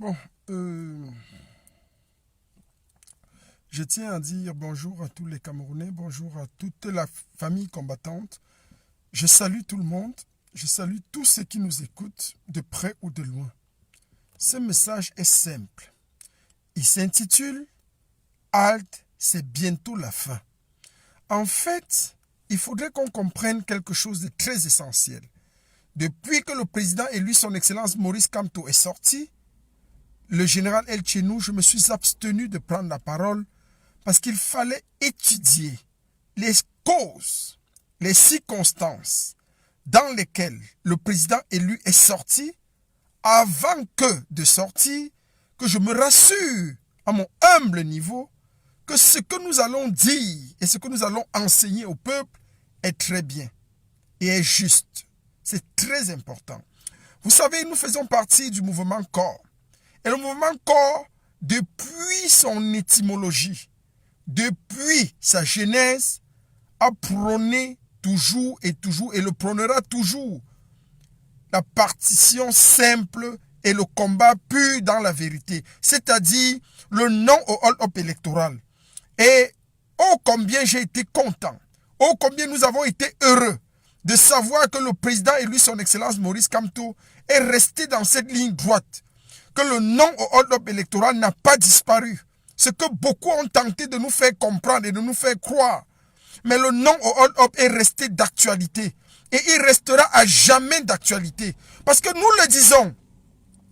Bon, je tiens à dire bonjour à tous les Camerounais, bonjour à toute la famille combattante. Je salue tout le monde, je salue tous ceux qui nous écoutent, de près ou de loin. Ce message est simple. Il s'intitule Halte, c'est bientôt la fin. En fait, il faudrait qu'on comprenne quelque chose de très essentiel. Depuis que le président élu, son Excellence Maurice Kamto, est sorti, le général El Chenou, je me suis abstenu de prendre la parole parce qu'il fallait étudier les causes, les circonstances dans lesquelles le président élu est sorti avant que de sortir, que je me rassure à mon humble niveau que ce que nous allons dire et ce que nous allons enseigner au peuple est très bien et est juste. C'est très important. Vous savez, nous faisons partie du mouvement corps. Et le mouvement corps, depuis son étymologie, depuis sa genèse, a prôné toujours et le prônera toujours la partition simple et le combat pur dans la vérité, c'est-à-dire le non au hold-up électoral. Et oh combien j'ai été content, oh combien nous avons été heureux de savoir que le président élu, son Excellence Maurice Kamto, est resté dans cette ligne droite, que le non au hold-up électoral n'a pas disparu. Ce que beaucoup ont tenté de nous faire comprendre et de nous faire croire. Mais le non au hold-up est resté d'actualité. Et il restera à jamais d'actualité. Parce que nous le disons.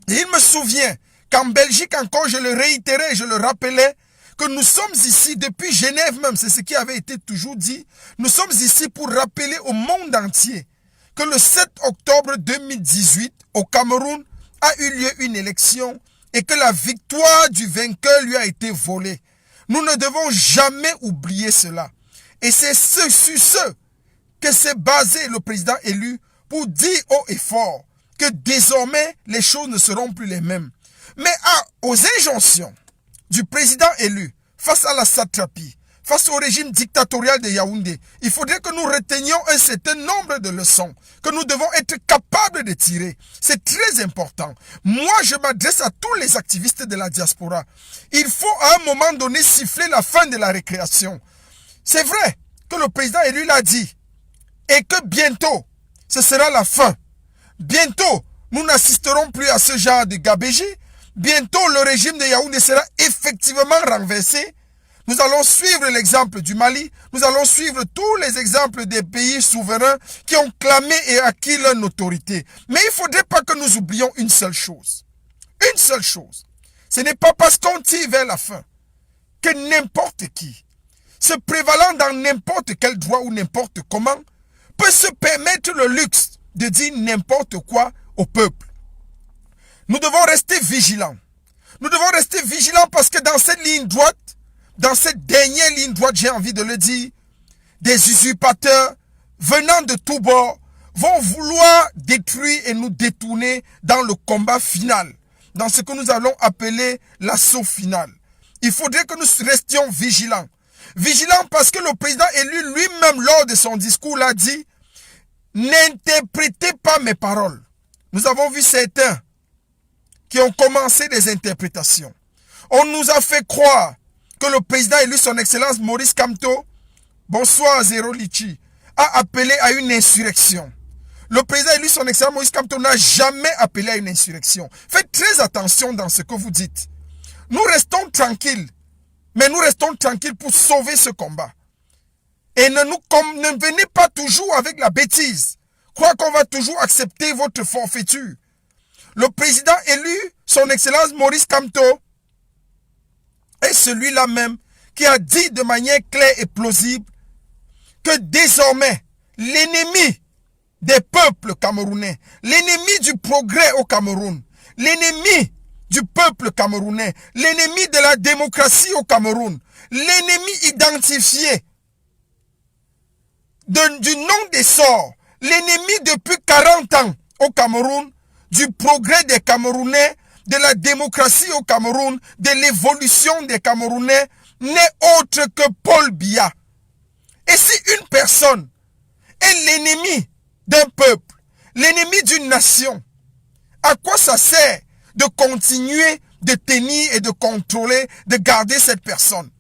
Et il me souvient qu'en Belgique encore, je le réitérais, je le rappelais, que nous sommes ici, depuis Genève même, c'est ce qui avait été toujours dit, nous sommes ici pour rappeler au monde entier que le 7 octobre 2018, au Cameroun, a eu lieu une élection et que la victoire du vainqueur lui a été volée. Nous ne devons jamais oublier cela. Et c'est sur ce que s'est basé le président élu pour dire haut et fort que désormais les choses ne seront plus les mêmes. Mais aux injonctions du président élu face à la satrapie, face au régime dictatorial de Yaoundé, il faudrait que nous retenions un certain nombre de leçons que nous devons être capables de tirer. C'est très important. Moi, je m'adresse à tous les activistes de la diaspora. Il faut à un moment donné siffler la fin de la récréation. C'est vrai que le président élu l'a dit et que bientôt, ce sera la fin. Bientôt, nous n'assisterons plus à ce genre de gabégie. Bientôt, le régime de Yaoundé sera effectivement renversé. Nous allons suivre l'exemple du Mali. Nous allons suivre tous les exemples des pays souverains qui ont clamé et acquis leur autorité. Mais il ne faudrait pas que nous oublions une seule chose. Une seule chose. Ce n'est pas parce qu'on tire vers la fin que n'importe qui, se prévalant dans n'importe quel droit ou n'importe comment, peut se permettre le luxe de dire n'importe quoi au peuple. Nous devons rester vigilants. Nous devons rester vigilants parce que dans cette ligne droite, dans cette dernière ligne droite, j'ai envie de le dire, des usurpateurs venant de tous bords vont vouloir détruire et nous détourner dans le combat final, dans ce que nous allons appeler l'assaut final. Il faudrait que nous restions vigilants. Vigilants parce que le président élu lui-même lors de son discours l'a dit, n'interprétez pas mes paroles. Nous avons vu certains qui ont commencé des interprétations. On nous a fait croire que le président élu, son Excellence Maurice Kamto, bonsoir Zéro Litchi, a appelé à une insurrection. Le président élu, son Excellence Maurice Kamto, n'a jamais appelé à une insurrection. Faites très attention dans ce que vous dites. Nous restons tranquilles, mais nous restons tranquilles pour sauver ce combat. Et ne venez pas toujours avec la bêtise. Croyez qu'on va toujours accepter votre forfaiture. Le président élu, son Excellence Maurice Kamto, est celui-là même qui a dit de manière claire et plausible que désormais, l'ennemi des peuples camerounais, l'ennemi du progrès au Cameroun, l'ennemi du peuple camerounais, l'ennemi de la démocratie au Cameroun, l'ennemi identifié du nom des sorts, l'ennemi depuis 40 ans au Cameroun, du progrès des Camerounais, de la démocratie au Cameroun, de l'évolution des Camerounais, n'est autre que Paul Biya. Et si une personne est l'ennemi d'un peuple, l'ennemi d'une nation, à quoi ça sert de continuer de tenir et de contrôler, de garder cette personne.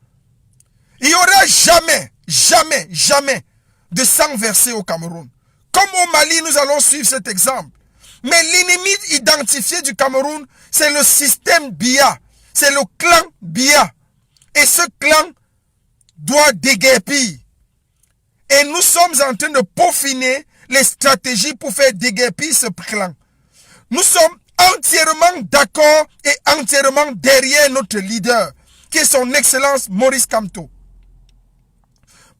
Il n'y aura jamais, jamais, jamais de sang versé au Cameroun. Comme au Mali, nous allons suivre cet exemple. Mais l'ennemi identifié du Cameroun, c'est le système Biya. C'est le clan Biya. Et ce clan doit déguerpir. Et nous sommes en train de peaufiner les stratégies pour faire déguerpir ce clan. Nous sommes entièrement d'accord et entièrement derrière notre leader, qui est son Excellence Maurice Kamto.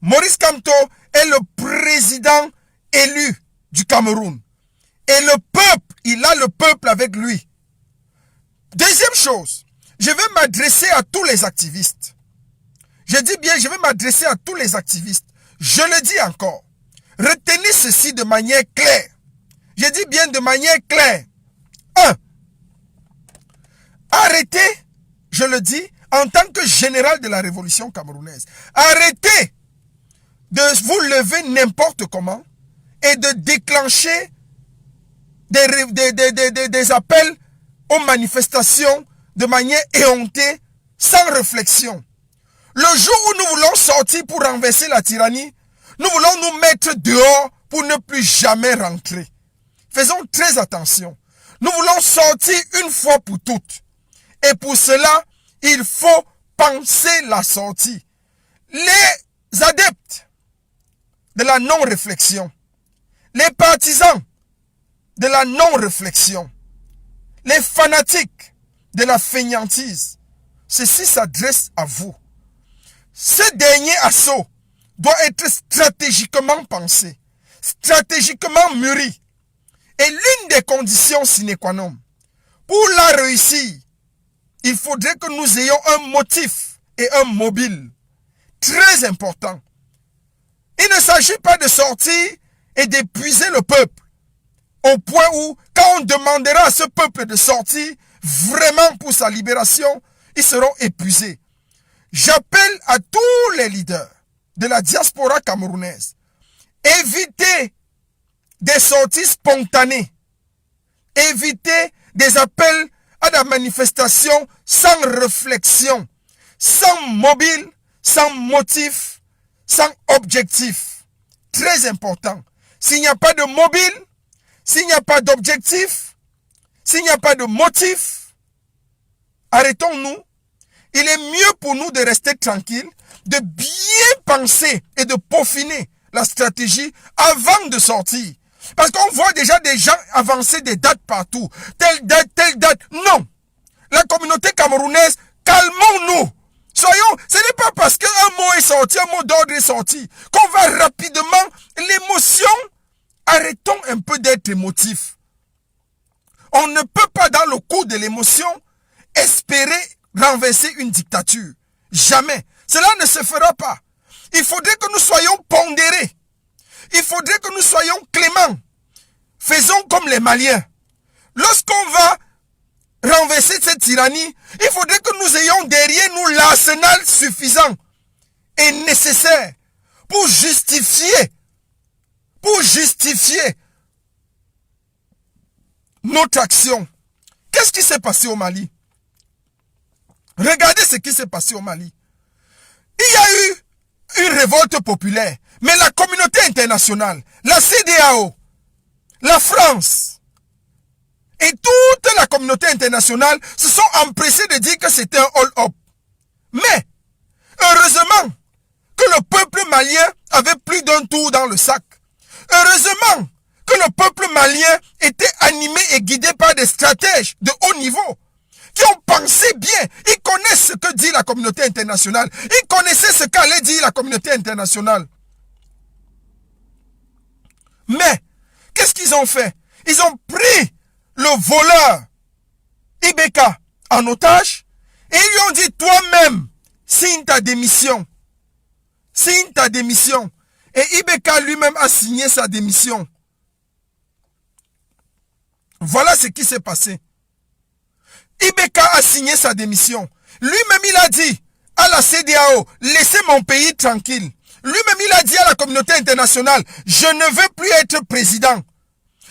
Maurice Kamto est le président élu du Cameroun. Et le peuple, il a le peuple avec lui. Deuxième chose, je vais m'adresser à tous les activistes. Je dis bien, je vais m'adresser à tous les activistes. Je le dis encore. Retenez ceci de manière claire. Je dis bien de manière claire. 1. Arrêtez, je le dis, en tant que général de la révolution camerounaise, arrêtez de vous lever n'importe comment et de déclencher des appels aux manifestations de manière éhontée, sans réflexion. Le jour où nous voulons sortir pour renverser la tyrannie, nous voulons nous mettre dehors pour ne plus jamais rentrer. Faisons très attention. Nous voulons sortir une fois pour toutes. Et pour cela, il faut penser la sortie. Les adeptes de la non-réflexion, les partisans de la non-réflexion, les fanatiques de la fainéantise, ceci s'adresse à vous. Ce dernier assaut doit être stratégiquement pensé, stratégiquement mûri. Et l'une des conditions sine qua non, pour la réussir, il faudrait que nous ayons un motif et un mobile très important. Il ne s'agit pas de sortir et d'épuiser le peuple, au point où, quand on demandera à ce peuple de sortir vraiment pour sa libération, ils seront épuisés. J'appelle à tous les leaders de la diaspora camerounaise, évitez des sorties spontanées, évitez des appels à la manifestation sans réflexion, sans mobile, sans motif, sans objectif. Très important. S'il n'y a pas de mobile, s'il n'y a pas d'objectif, s'il n'y a pas de motif, arrêtons-nous. Il est mieux pour nous de rester tranquilles, de bien penser et de peaufiner la stratégie avant de sortir. Parce qu'on voit déjà des gens avancer des dates partout. Telle date, telle date. Non. La communauté camerounaise, calmons-nous. Soyons, ce n'est pas parce qu'un mot est sorti, un mot d'ordre est sorti, qu'on va rapidement, l'émotion, arrêtons un peu d'être émotifs. On ne peut pas, dans le coup de l'émotion, espérer renverser une dictature. Jamais. Cela ne se fera pas. Il faudrait que nous soyons pondérés. Il faudrait que nous soyons cléments. Faisons comme les Maliens. Lorsqu'on va renverser cette tyrannie, il faudrait que nous ayons derrière nous l'arsenal suffisant et nécessaire pour justifier notre action. Qu'est-ce qui s'est passé au Mali? Regardez ce qui s'est passé au Mali. Il y a eu une révolte populaire, mais la communauté internationale, la CEDEAO, la France et toute la communauté internationale se sont empressés de dire que c'était un hold-up. Mais, heureusement que le peuple malien avait plus d'un tour dans le sac. Heureusement que le peuple malien était animé et guidé par des stratèges de haut niveau qui ont pensé bien. Ils connaissent ce que dit la communauté internationale. Ils connaissaient ce qu'allait dire la communauté internationale. Mais, qu'est-ce qu'ils ont fait? Ils ont pris le voleur Ibeka en otage et ils lui ont dit, toi-même, signe ta démission. Signe ta démission. Et Ibeka lui-même a signé sa démission. Voilà ce qui s'est passé. Ibeka a signé sa démission. Lui-même, il a dit à la CEDEAO, laissez mon pays tranquille. Lui-même, il a dit à la communauté internationale, je ne veux plus être président.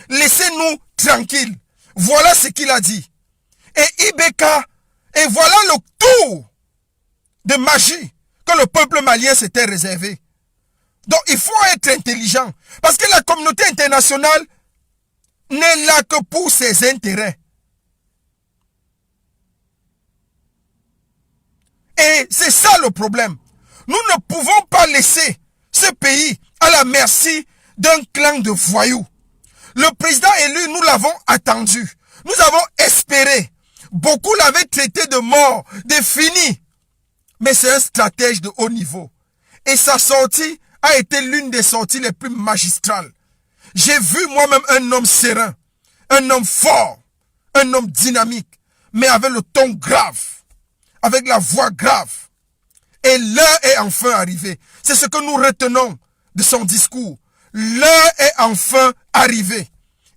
Laissez-nous tranquilles. Voilà ce qu'il a dit. et Ibeka. Et voilà le tour de magie que le peuple malien s'était réservé. Donc il faut être intelligent. Parce que la communauté internationale n'est là que pour ses intérêts. Et c'est ça le problème. Nous ne pouvons pas laisser ce pays à la merci d'un clan de voyous. Le président élu, nous l'avons attendu. Nous avons espéré. Beaucoup l'avaient traité de mort, de fini. Mais c'est un stratège de haut niveau. Et sa sortie a été l'une des sorties les plus magistrales. J'ai vu moi-même un homme serein, un homme fort, un homme dynamique, mais avec le ton grave, avec la voix grave. Et l'heure est enfin arrivée. C'est ce que nous retenons de son discours. L'heure est enfin arrivée.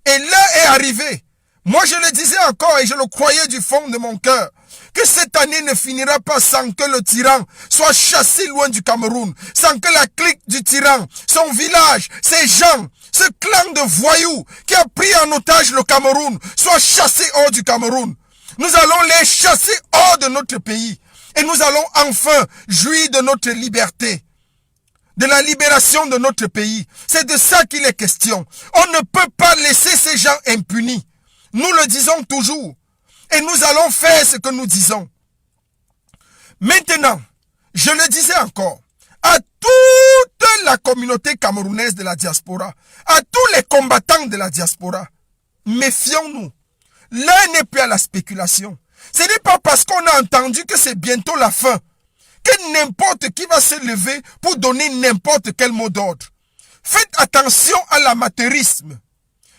Et l'heure est arrivée. Moi, je le disais encore et je le croyais du fond de mon cœur, que cette année ne finira pas sans que le tyran soit chassé loin du Cameroun, sans que la clique du tyran, son village, ses gens, ce clan de voyous qui a pris en otage le Cameroun, soit chassé hors du Cameroun. Nous allons les chasser hors de notre pays et nous allons enfin jouir de notre liberté, de la libération de notre pays. C'est de ça qu'il est question. On ne peut pas laisser ces gens impunis. Nous le disons toujours. Et nous allons faire ce que nous disons. Maintenant, je le disais encore, à toute la communauté camerounaise de la diaspora, à tous les combattants de la diaspora, méfions-nous. L'heure n'est plus à la spéculation. Ce n'est pas parce qu'on a entendu que c'est bientôt la fin que n'importe qui va se lever pour donner n'importe quel mot d'ordre. Faites attention à l'amateurisme.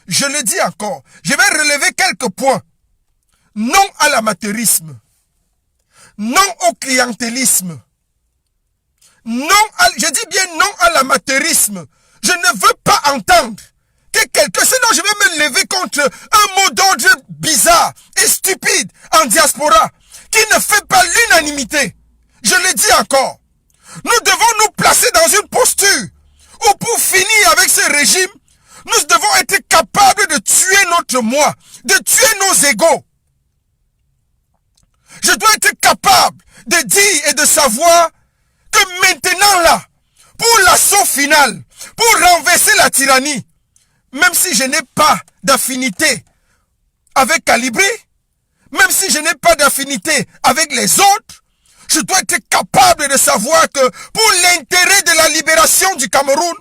Je le dis encore, je vais relever quelques points. Non à l'amateurisme. Non au clientélisme. Je dis bien non à l'amateurisme. Je ne veux pas entendre que quelqu'un, sinon je vais me lever contre un mot d'ordre bizarre et stupide en diaspora qui ne fait pas l'unanimité. Je le dis encore. Nous devons nous placer dans une posture où pour finir avec ce régime, nous devons être capables de tuer notre moi, de tuer nos égos. Je dois être capable de dire et de savoir que maintenant là, pour l'assaut final, pour renverser la tyrannie, même si je n'ai pas d'affinité avec Calibri, même si je n'ai pas d'affinité avec les autres, je dois être capable de savoir que pour l'intérêt de la libération du Cameroun,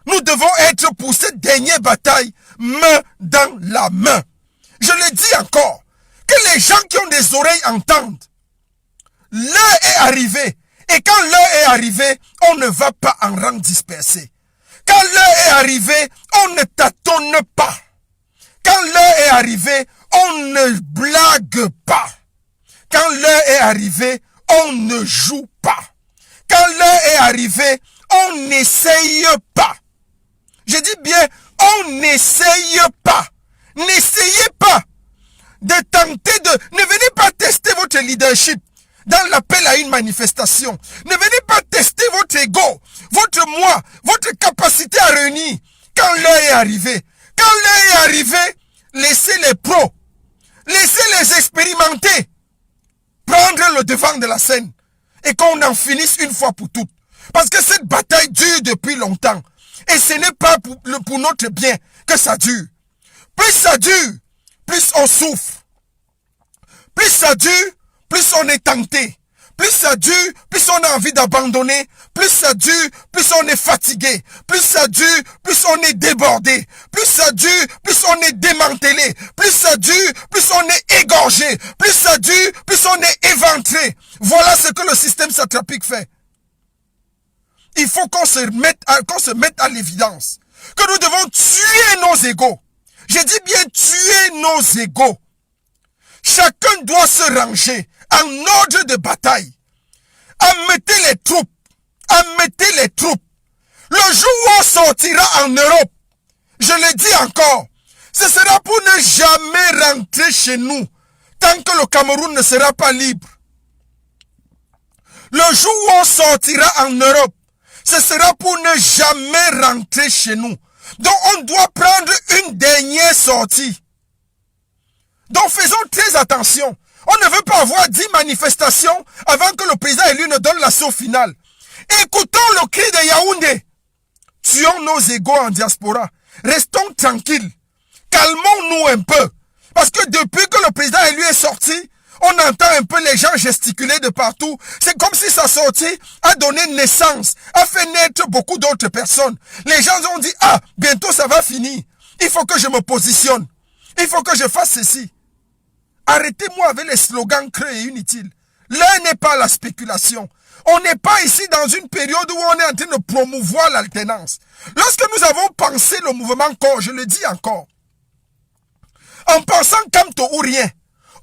nous devons être pour cette dernière bataille main dans la main. Je le dis encore, que les gens qui ont des oreilles entendent. L'heure est arrivée. Et quand l'heure est arrivée, on ne va pas en rang dispersé. Quand l'heure est arrivée, on ne tâtonne pas. Quand l'heure est arrivée, on ne blague pas. Quand l'heure est arrivée, on ne joue pas. Quand l'heure est arrivée, on n'essaye pas. Je dis bien, on n'essaye pas. N'essayez pas de tenter de... Ne venez pas tester votre leadership dans l'appel à une manifestation. Ne venez pas tester votre ego, votre moi, votre capacité à réunir. Quand l'heure est arrivée, quand l'heure est arrivée, laissez les pros, laissez les expérimenter prendre le devant de la scène et qu'on en finisse une fois pour toutes. Parce que cette bataille dure depuis longtemps et ce n'est pas pour notre bien que ça dure. Plus ça dure, plus on souffre. Plus ça dure, plus on est tenté. Plus ça dure, plus on a envie d'abandonner. Plus ça dure, plus on est fatigué. Plus ça dure, plus on est débordé. Plus ça dure, plus on est démantelé. Plus ça dure, plus on est égorgé. Plus ça dure, plus on est éventré. Voilà ce que le système satrapique fait. Il faut qu'on se mette à l'évidence que nous devons tuer nos égos. Je dis bien tuer nos égos. Chacun doit se ranger en ordre de bataille. Admettez les troupes. Admettez les troupes. Le jour où on sortira en Europe, je le dis encore, ce sera pour ne jamais rentrer chez nous tant que le Cameroun ne sera pas libre. Le jour où on sortira en Europe, ce sera pour ne jamais rentrer chez nous. Donc on doit prendre une dernière sortie. Donc faisons très attention. On ne veut pas avoir 10 manifestations avant que le président élu ne donne l'assaut final. Écoutons le cri de Yaoundé. Tuons nos égos en diaspora. Restons tranquilles. Calmons-nous un peu. Parce que depuis que le président élu est sorti, on entend un peu les gens gesticuler de partout. C'est comme si sa sortie a donné naissance, a fait naître beaucoup d'autres personnes. Les gens ont dit, ah, bientôt ça va finir. Il faut que je me positionne. Il faut que je fasse ceci. Arrêtez-moi avec les slogans creux et inutiles. L'heure n'est pas la spéculation. On n'est pas ici dans une période où on est en train de promouvoir l'alternance. Lorsque nous avons pensé le mouvement corps, je le dis encore, en pensant Kamto ou rien,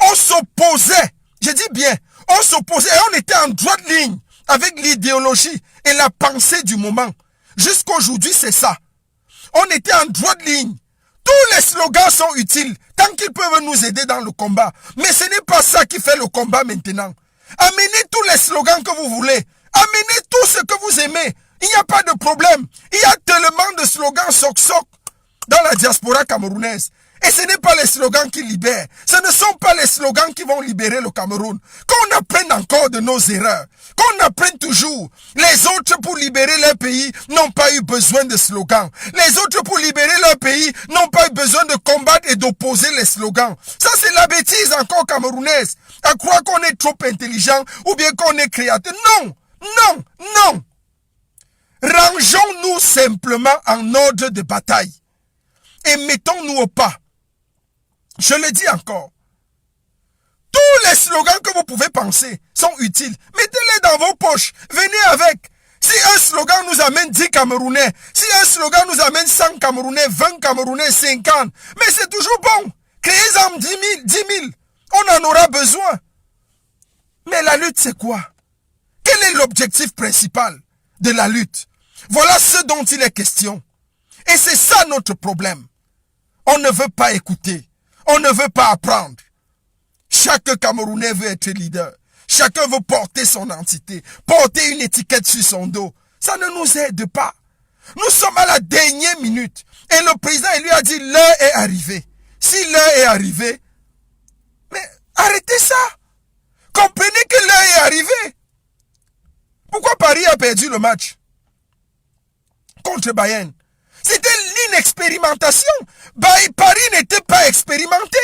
on s'opposait, je dis bien, on s'opposait et on était en droite ligne avec l'idéologie et la pensée du moment. Jusqu'aujourd'hui, c'est ça. On était en droite ligne. Tous les slogans sont utiles tant qu'ils peuvent nous aider dans le combat. Mais ce n'est pas ça qui fait le combat maintenant. Amenez tous les slogans que vous voulez. Amenez tout ce que vous aimez. Il n'y a pas de problème. Il y a tellement de slogans soc-soc dans la diaspora camerounaise. Et ce n'est pas les slogans qui libèrent. Ce ne sont pas les slogans qui vont libérer le Cameroun. Qu'on apprenne encore de nos erreurs. Qu'on apprenne toujours. Les autres pour libérer leur pays n'ont pas eu besoin de slogans. Les autres pour libérer leur pays n'ont pas eu besoin de combattre et d'opposer les slogans. Ça c'est la bêtise encore camerounaise. À croire qu'on est trop intelligent ou bien qu'on est créateur. Non, non, non. Rangeons-nous simplement en ordre de bataille. Et mettons-nous au pas. Je le dis encore. Tous les slogans que vous pouvez penser sont utiles. Mettez-les dans vos poches. Venez avec. Si un slogan nous amène 10 Camerounais, si un slogan nous amène 100 Camerounais, 20 Camerounais, 50, mais c'est toujours bon. Créez-en 10 000. On en aura besoin. Mais la lutte, c'est quoi? Quel est l'objectif principal de la lutte? Voilà ce dont il est question. Et c'est ça notre problème. On ne veut pas écouter. On ne veut pas apprendre. Chaque Camerounais veut être leader. Chacun veut porter son entité, porter une étiquette sur son dos. Ça ne nous aide pas. Nous sommes à la dernière minute. Et le président, il lui a dit, l'heure est arrivée. Si l'heure est arrivée, mais arrêtez ça. Comprenez que l'heure est arrivée. Pourquoi Paris a perdu le match contre Bayern? C'était l'inexpérimentation. Paris n'était pas expérimenté.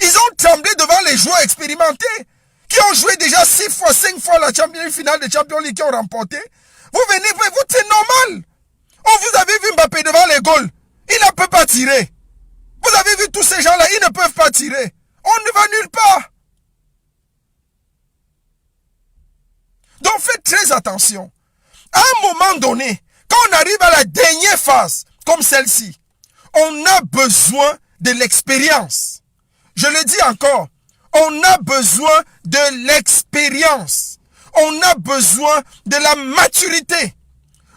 Ils ont tremblé devant les joueurs expérimentés qui ont joué déjà 6 fois, 5 fois la finale de Champions League qui ont remporté. Vous venez, vous, c'est normal. Oh, vous avez vu Mbappé devant les goals. Il ne peut pas tirer. Vous avez vu tous ces gens-là, ils ne peuvent pas tirer. On ne va nulle part. Donc faites très attention. À un moment donné, quand on arrive à la dernière phase, comme celle-ci, on a besoin de l'expérience. Je le dis encore, on a besoin de l'expérience. On a besoin de la maturité.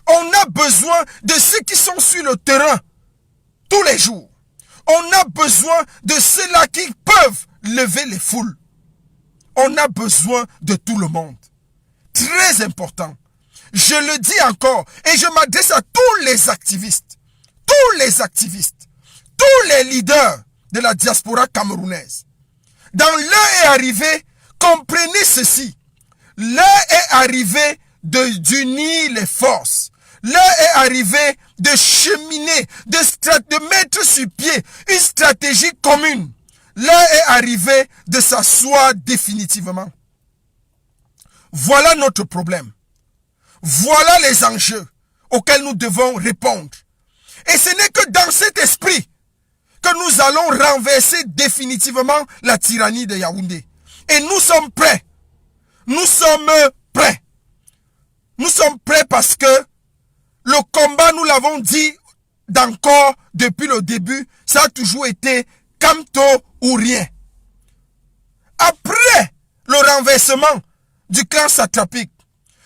On a besoin de ceux qui sont sur le terrain tous les jours. On a besoin de ceux-là qui peuvent lever les foules. On a besoin de tout le monde. Très important. Je le dis encore et je m'adresse à tous les activistes, tous les leaders de la diaspora camerounaise. Dans l'heure est arrivée, comprenez ceci. L'heure est arrivée d'unir les forces. L'heure est arrivée de cheminer, de mettre sur pied une stratégie commune. L'heure est arrivée de s'asseoir définitivement. Voilà notre problème. Voilà les enjeux auxquels nous devons répondre. Et ce n'est que dans cet esprit que nous allons renverser définitivement la tyrannie de Yaoundé. Et nous sommes prêts. Nous sommes prêts. Nous sommes prêts parce que le combat, nous l'avons dit d'encore depuis le début, ça a toujours été Kamto ou rien. Après le renversement du clan satrapique,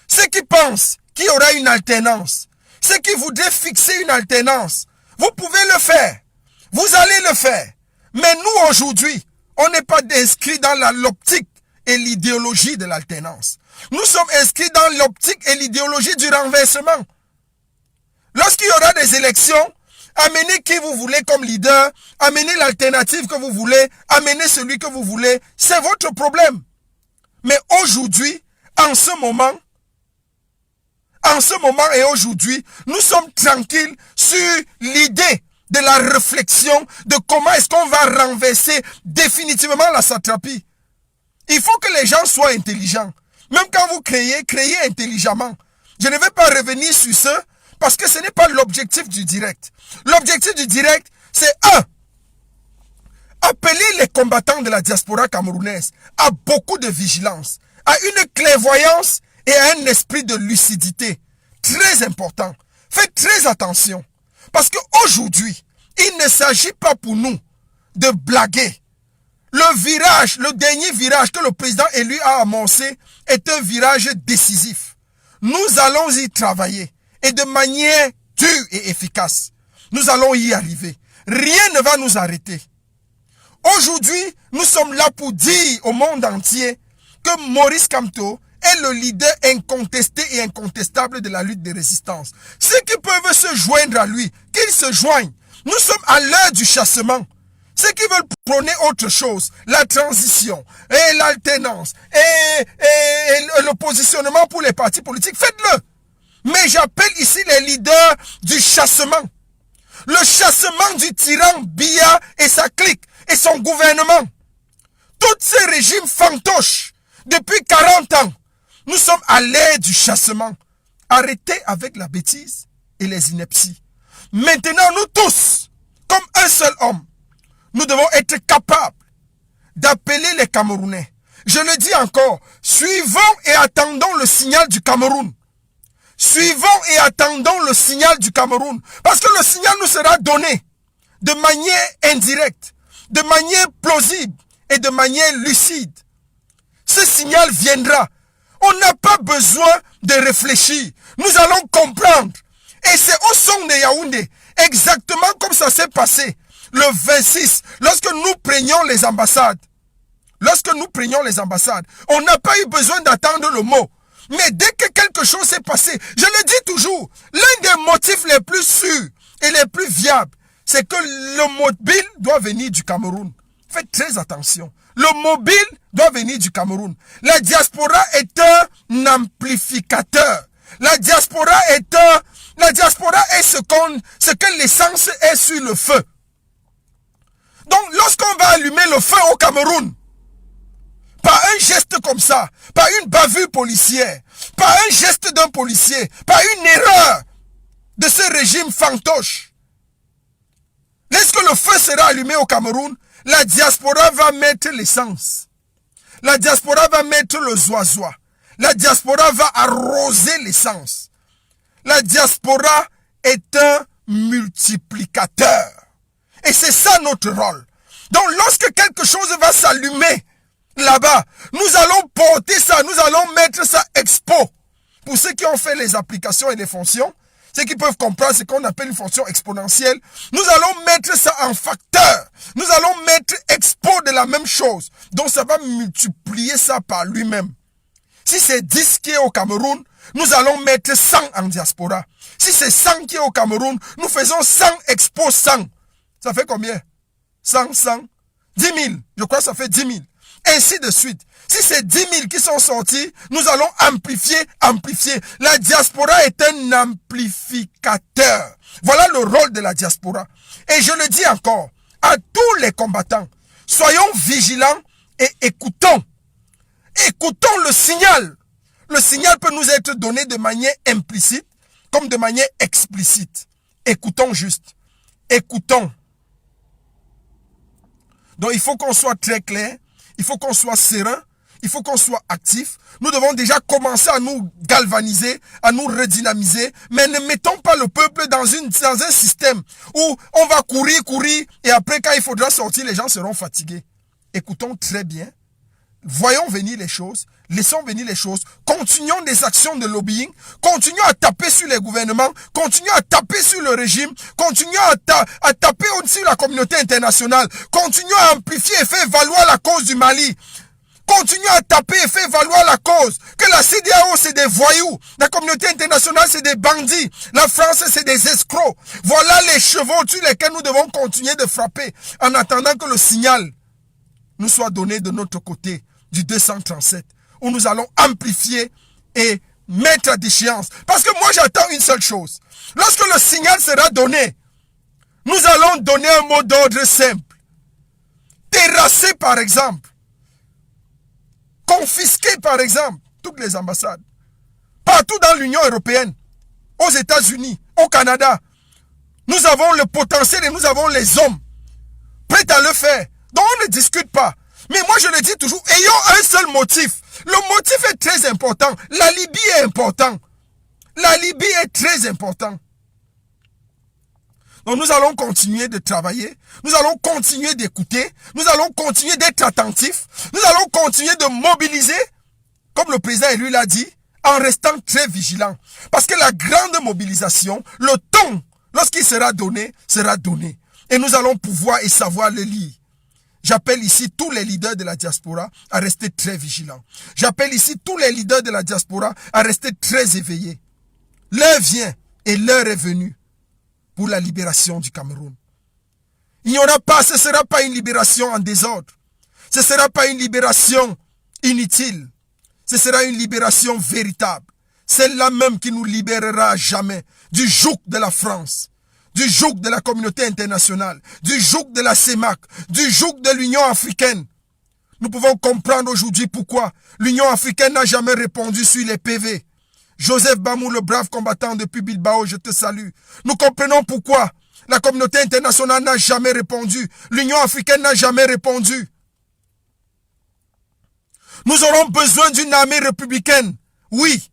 ceux qui pensent qu'il y aura une alternance, ceux qui voudraient fixer une alternance, vous pouvez le faire. Vous allez le faire. Mais nous, aujourd'hui, on n'est pas inscrits dans l'optique et l'idéologie de l'alternance. Nous sommes inscrits dans l'optique et l'idéologie du renversement. Lorsqu'il y aura des élections, amenez qui vous voulez comme leader, amenez l'alternative que vous voulez, amenez celui que vous voulez, c'est votre problème. Mais aujourd'hui, en ce moment et aujourd'hui, nous sommes tranquilles sur l'idée de la réflexion de comment est-ce qu'on va renverser définitivement la satrapie. Il faut que les gens soient intelligents. Même quand vous créez intelligemment. Je ne vais pas revenir sur ce, parce que ce n'est pas l'objectif du direct. L'objectif du direct, c'est appeler les combattants de la diaspora camerounaise à beaucoup de vigilance, à une clairvoyance et à un esprit de lucidité. Très important. Faites très attention. Parce qu'aujourd'hui, il ne s'agit pas pour nous de blaguer. Le dernier virage que le président élu a amorcé est un virage décisif. Nous allons y travailler et de manière dure et efficace. Nous allons y arriver. Rien ne va nous arrêter. Aujourd'hui, nous sommes là pour dire au monde entier que Maurice Kamto est le leader incontesté et incontestable de la lutte de résistance. Ceux qui peuvent se joindre à lui, qu'ils se joignent. Nous sommes à l'heure du chassement. Ceux qui veulent prôner autre chose, la transition et l'alternance et le positionnement pour les partis politiques, faites-le. Mais j'appelle ici les leaders du chassement. Le chassement du tyran Biya et sa clique et son gouvernement. Tous ces régimes fantoches depuis 40 ans. Nous sommes à l'ère du chassement. Arrêtez avec la bêtise et les inepties. Maintenant, nous tous, comme un seul homme, nous devons être capables d'appeler les Camerounais. Je le dis encore, suivons et attendons le signal du Cameroun. Suivons et attendons le signal du Cameroun. Parce que le signal nous sera donné de manière indirecte, de manière plausible et de manière lucide. Ce signal viendra. On n'a pas besoin de réfléchir. Nous allons comprendre. Et c'est au son de Yaoundé, exactement comme ça s'est passé le 26, lorsque nous prenions les ambassades. On n'a pas eu besoin d'attendre le mot. Mais dès que quelque chose s'est passé, je le dis toujours, l'un des motifs les plus sûrs et les plus viables, c'est que le mobile doit venir du Cameroun. Faites très attention. Le mobile doit venir du Cameroun. La diaspora est un amplificateur. La diaspora est ce que l'essence est sur le feu. Donc, lorsqu'on va allumer le feu au Cameroun, par un geste comme ça, par une bavure policière, par un geste d'un policier, par une erreur de ce régime fantoche, lorsque le feu sera allumé au Cameroun, la diaspora va mettre l'essence. La diaspora va mettre le zoisois. La diaspora va arroser l'essence. La diaspora est un multiplicateur. Et c'est ça notre rôle. Donc lorsque quelque chose va s'allumer là-bas, nous allons porter ça, nous allons mettre ça expo. Pour ceux qui ont fait les applications et les fonctions, ceux qui peuvent comprendre ce qu'on appelle une fonction exponentielle, nous allons mettre ça en facteur. Nous allons mettre expo de la même chose. Donc ça va multiplier ça par lui-même. Si c'est 10 qui est au Cameroun, nous allons mettre 100 en diaspora. Si c'est 100 qui est au Cameroun, nous faisons 100 expo 100. Ça fait combien? 100, 10 000. Je crois que ça fait 10 000. Ainsi de suite. Si c'est 10 000 qui sont sortis, nous allons amplifier. La diaspora est un amplificateur. Voilà le rôle de la diaspora. Et je le dis encore, à tous les combattants, soyons vigilants et écoutons. Écoutons le signal. Le signal peut nous être donné de manière implicite comme de manière explicite. Écoutons juste. Écoutons. Donc il faut qu'on soit très clair, il faut qu'on soit serein, il faut qu'on soit actif. Nous devons déjà commencer à nous galvaniser, à nous redynamiser, mais ne mettons pas le peuple dans un système où on va courir, et après quand il faudra sortir, les gens seront fatigués. Écoutons très bien, voyons venir les choses, laissons venir les choses, continuons des actions de lobbying, continuons à taper sur les gouvernements, continuons à taper sur le régime, continuons à taper sur la communauté internationale, continuons à amplifier et faire valoir la cause du Mali, Continuez à taper et faire valoir la cause. Que la CEDEAO, c'est des voyous. La communauté internationale, c'est des bandits. La France, c'est des escrocs. Voilà les chevaux sur lesquels nous devons continuer de frapper en attendant que le signal nous soit donné de notre côté du 237, où nous allons amplifier et mettre à déchéance. Parce que moi, j'attends une seule chose. Lorsque le signal sera donné, nous allons donner un mot d'ordre simple. Terrasser, par exemple. Confisquer, par exemple, toutes les ambassades. Partout dans l'Union européenne, aux États-Unis, au Canada. Nous avons le potentiel et nous avons les hommes prêts à le faire. Donc on ne discute pas. Mais moi je le dis toujours, ayons un seul motif. Le motif est très important. La Libye est important. La Libye est très important. Donc nous allons continuer de travailler, nous allons continuer d'écouter, nous allons continuer d'être attentifs, nous allons continuer de mobiliser, comme le président lui l'a dit, en restant très vigilants. Parce que la grande mobilisation, le ton, lorsqu'il sera donné, sera donné. Et nous allons pouvoir et savoir le lire. J'appelle ici tous les leaders de la diaspora à rester très vigilants. J'appelle ici tous les leaders de la diaspora à rester très éveillés. L'heure vient et l'heure est venue pour la libération du Cameroun. Il n'y aura pas, ce ne sera pas une libération en désordre. Ce ne sera pas une libération inutile. Ce sera une libération véritable. Celle-là même qui nous libérera à jamais du joug de la France, du joug de la communauté internationale, du joug de la CEMAC, du joug de l'Union africaine. Nous pouvons comprendre aujourd'hui pourquoi l'Union africaine n'a jamais répondu sur les PV. Joseph Bamou, le brave combattant depuis Bilbao, je te salue. Nous comprenons pourquoi la communauté internationale n'a jamais répondu. L'Union africaine n'a jamais répondu. Nous aurons besoin d'une armée républicaine. Oui,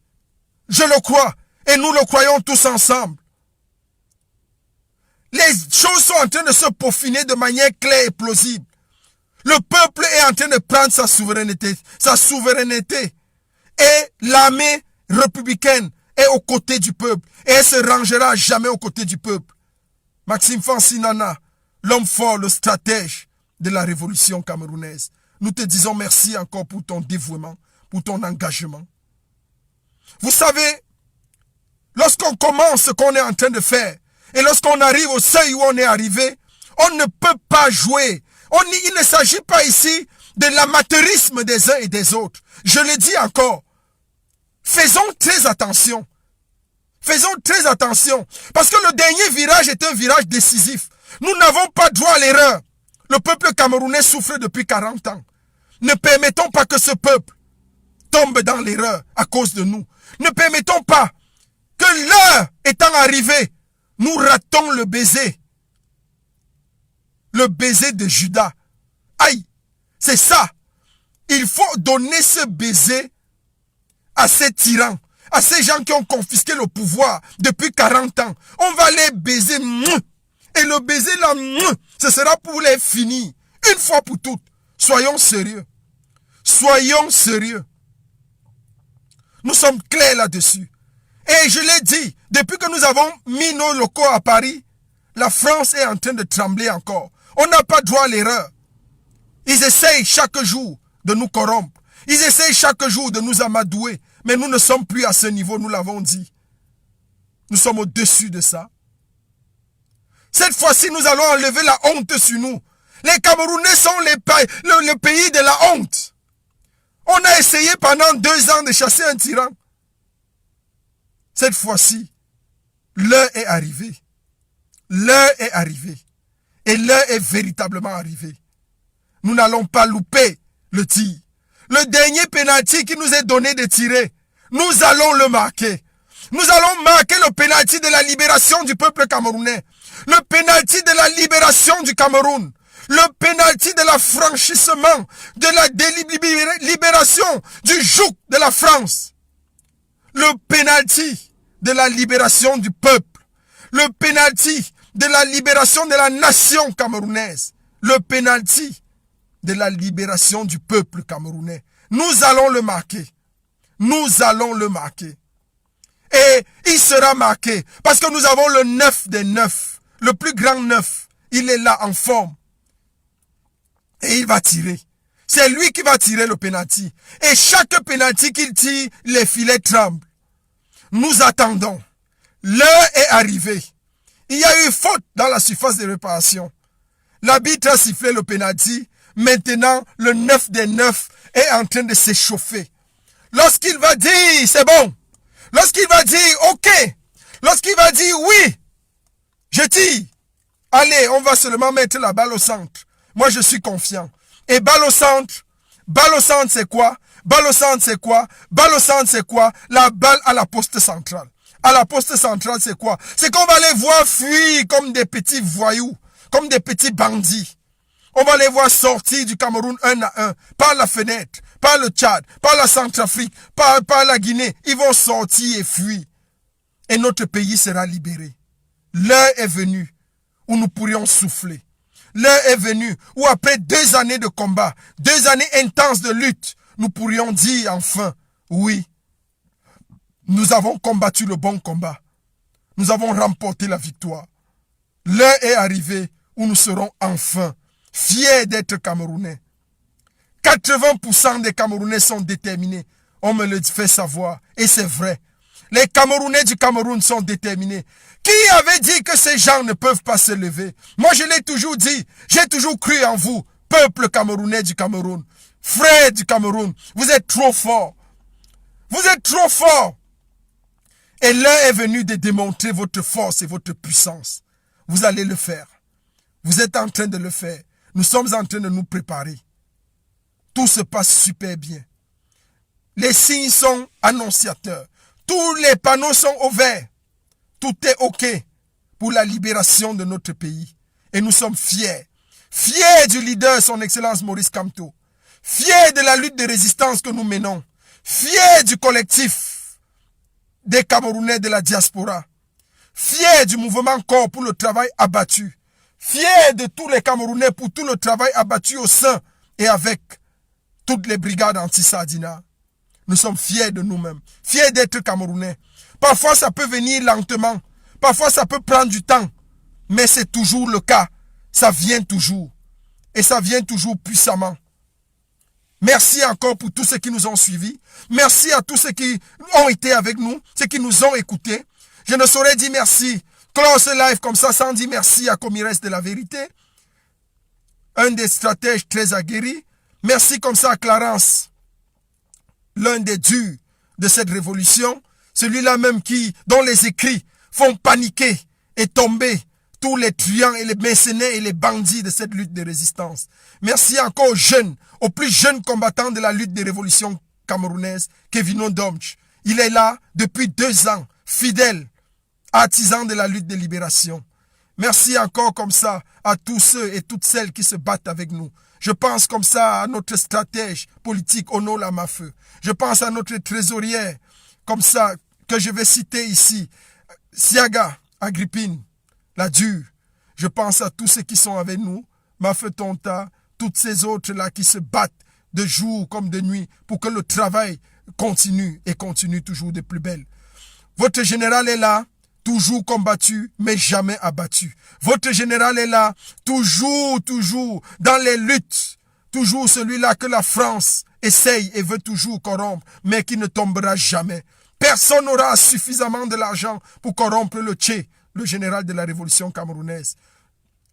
je le crois. Et nous le croyons tous ensemble. Les choses sont en train de se peaufiner de manière claire et plausible. Le peuple est en train de prendre sa souveraineté. Et l'armée républicaine est aux côtés du peuple. Et elle se rangera jamais aux côtés du peuple. Maxime Fancinana, l'homme fort, le stratège de la révolution camerounaise. Nous te disons merci encore pour ton dévouement, pour ton engagement. Vous savez, lorsqu'on commence ce qu'on est en train de faire, et lorsqu'on arrive au seuil où on est arrivé, on ne peut pas jouer. Il ne s'agit pas ici de l'amateurisme des uns et des autres. Je le dis encore. Faisons très attention. Faisons très attention. Parce que le dernier virage est un virage décisif. Nous n'avons pas droit à l'erreur. Le peuple camerounais souffre depuis 40 ans. Ne permettons pas que ce peuple tombe dans l'erreur à cause de nous. Ne permettons pas que l'heure étant arrivée, nous ratons le baiser. Le baiser de Judas. Aïe, c'est ça. Il faut donner ce baiser à ces tyrans, à ces gens qui ont confisqué le pouvoir depuis 40 ans. On va les baiser. Et le baiser là, ce sera pour les finir. Une fois pour toutes. Soyons sérieux. Soyons sérieux. Nous sommes clairs là-dessus. Et je l'ai dit, depuis que nous avons mis nos locaux à Paris, la France est en train de trembler encore. On n'a pas droit à l'erreur. Ils essayent chaque jour de nous corrompre. Ils essayent chaque jour de nous amadouer. Mais nous ne sommes plus à ce niveau, nous l'avons dit. Nous sommes au-dessus de ça. Cette fois-ci, nous allons enlever la honte sur nous. Les Camerounais sont le pays de la honte. On a essayé pendant 2 ans de chasser un tyran. Cette fois-ci, l'heure est arrivée. L'heure est arrivée. Et l'heure est véritablement arrivée. Nous n'allons pas louper le tir. Le dernier pénalty qui nous est donné de tirer, nous allons le marquer. Nous allons marquer le pénalty de la libération du peuple camerounais. Le pénalty de la libération du Cameroun. Le pénalty de l'affranchissement, de la libération du joug de la France. Le pénalty de la libération du peuple. Le pénalty de la libération de la nation camerounaise. Le pénalty de la libération du peuple camerounais. Nous allons le marquer. Nous allons le marquer. Et il sera marqué parce que nous avons le 9 des 9. Le plus grand 9. Il est là en forme. Et il va tirer. C'est lui qui va tirer le penalty. Et chaque penalty qu'il tire, les filets tremblent. Nous attendons. L'heure est arrivée. Il y a eu faute dans la surface de réparation. L'arbitre a sifflé le penalty. Maintenant, le 9 des 9 est en train de s'échauffer. Lorsqu'il va dire c'est bon, lorsqu'il va dire ok, lorsqu'il va dire oui, je tire. Allez, on va seulement mettre la balle au centre. Moi, je suis confiant. Et balle au centre c'est quoi? Balle au centre, c'est quoi? Balle au centre, c'est quoi? La balle à la poste centrale. À la poste centrale, c'est quoi? C'est qu'on va les voir fuir comme des petits voyous, comme des petits bandits. On va les voir sortir du Cameroun 1 à 1, par la fenêtre, par le Tchad, par la Centrafrique, par la Guinée. Ils vont sortir et fuir. Et notre pays sera libéré. L'heure est venue où nous pourrions souffler. L'heure est venue où après 2 années de combat, 2 années intenses de lutte, nous pourrions dire enfin, oui, nous avons combattu le bon combat. Nous avons remporté la victoire. L'heure est arrivée où nous serons enfin fiers d'être Camerounais. 80% des Camerounais sont déterminés. On me le fait savoir. Et c'est vrai. Les Camerounais du Cameroun sont déterminés. Qui avait dit que ces gens ne peuvent pas se lever? Moi, je l'ai toujours dit. J'ai toujours cru en vous, peuple camerounais du Cameroun. Frères du Cameroun, vous êtes trop forts. Vous êtes trop forts. Et l'heure est venue de démontrer votre force et votre puissance. Vous allez le faire. Vous êtes en train de le faire. Nous sommes en train de nous préparer. Tout se passe super bien. Les signes sont annonciateurs. Tous les panneaux sont ouverts. Tout est OK pour la libération de notre pays. Et nous sommes fiers. Fiers du leader, son Excellence Maurice Kamto. Fiers de la lutte de résistance que nous menons. Fiers du collectif des Camerounais de la diaspora. Fiers du mouvement Corps pour le travail abattu. Fiers de tous les Camerounais pour tout le travail abattu au sein et avec toutes les brigades anti-Sardina. Nous sommes fiers de nous-mêmes, fiers d'être Camerounais. Parfois, ça peut venir lentement. Parfois, ça peut prendre du temps. Mais c'est toujours le cas. Ça vient toujours. Et ça vient toujours puissamment. Merci encore pour tous ceux qui nous ont suivis. Merci à tous ceux qui ont été avec nous, ceux qui nous ont écoutés. Je ne saurais dire merci. Close ce live comme ça sans dire merci à Comires de la vérité. Un des stratèges très aguerris. Merci comme ça à Clarence. L'un des durs de cette révolution, celui-là même dont les écrits font paniquer et tomber tous les truands et les mercenaires et les bandits de cette lutte de résistance. Merci encore aux jeunes, aux plus jeunes combattants de la lutte de révolution camerounaise, Kevino Domch. Il est là depuis 2 ans, fidèle, artisan de la lutte de libération. Merci encore comme ça à tous ceux et toutes celles qui se battent avec nous. Je pense comme ça à notre stratège politique, Ono Lamafeu. Je pense à notre trésorière, comme ça, que je vais citer ici. Siaga, Agrippine, la dure. Je pense à tous ceux qui sont avec nous. Mafeu Tonta, toutes ces autres-là qui se battent de jour comme de nuit pour que le travail continue et continue toujours de plus belle. Votre général est là. Toujours combattu, mais jamais abattu. Votre général est là, toujours dans les luttes. Toujours celui-là que la France essaye et veut toujours corrompre, mais qui ne tombera jamais. Personne n'aura suffisamment de l'argent pour corrompre le Tché, le général de la révolution camerounaise.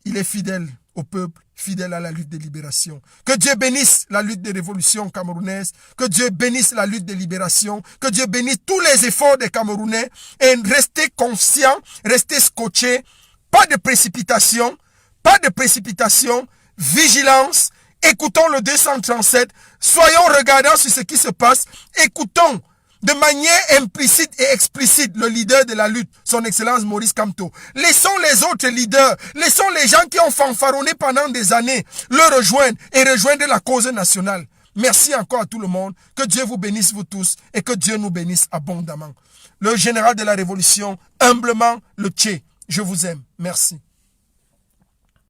Il est fidèle au peuple, fidèle à la lutte de libération. Que Dieu bénisse la lutte de révolution camerounaise, que Dieu bénisse la lutte de libération, que Dieu bénisse tous les efforts des Camerounais et restez conscients, restez scotchés, pas de précipitation, vigilance, écoutons le 237, soyons regardants sur ce qui se passe, écoutons de manière implicite et explicite le leader de la lutte, son Excellence Maurice Kamto. Laissons les autres leaders, laissons les gens qui ont fanfaronné pendant des années le rejoindre et rejoindre la cause nationale. Merci encore à tout le monde. Que Dieu vous bénisse vous tous et que Dieu nous bénisse abondamment. Le général de la révolution, humblement, le Tché. Je vous aime. Merci.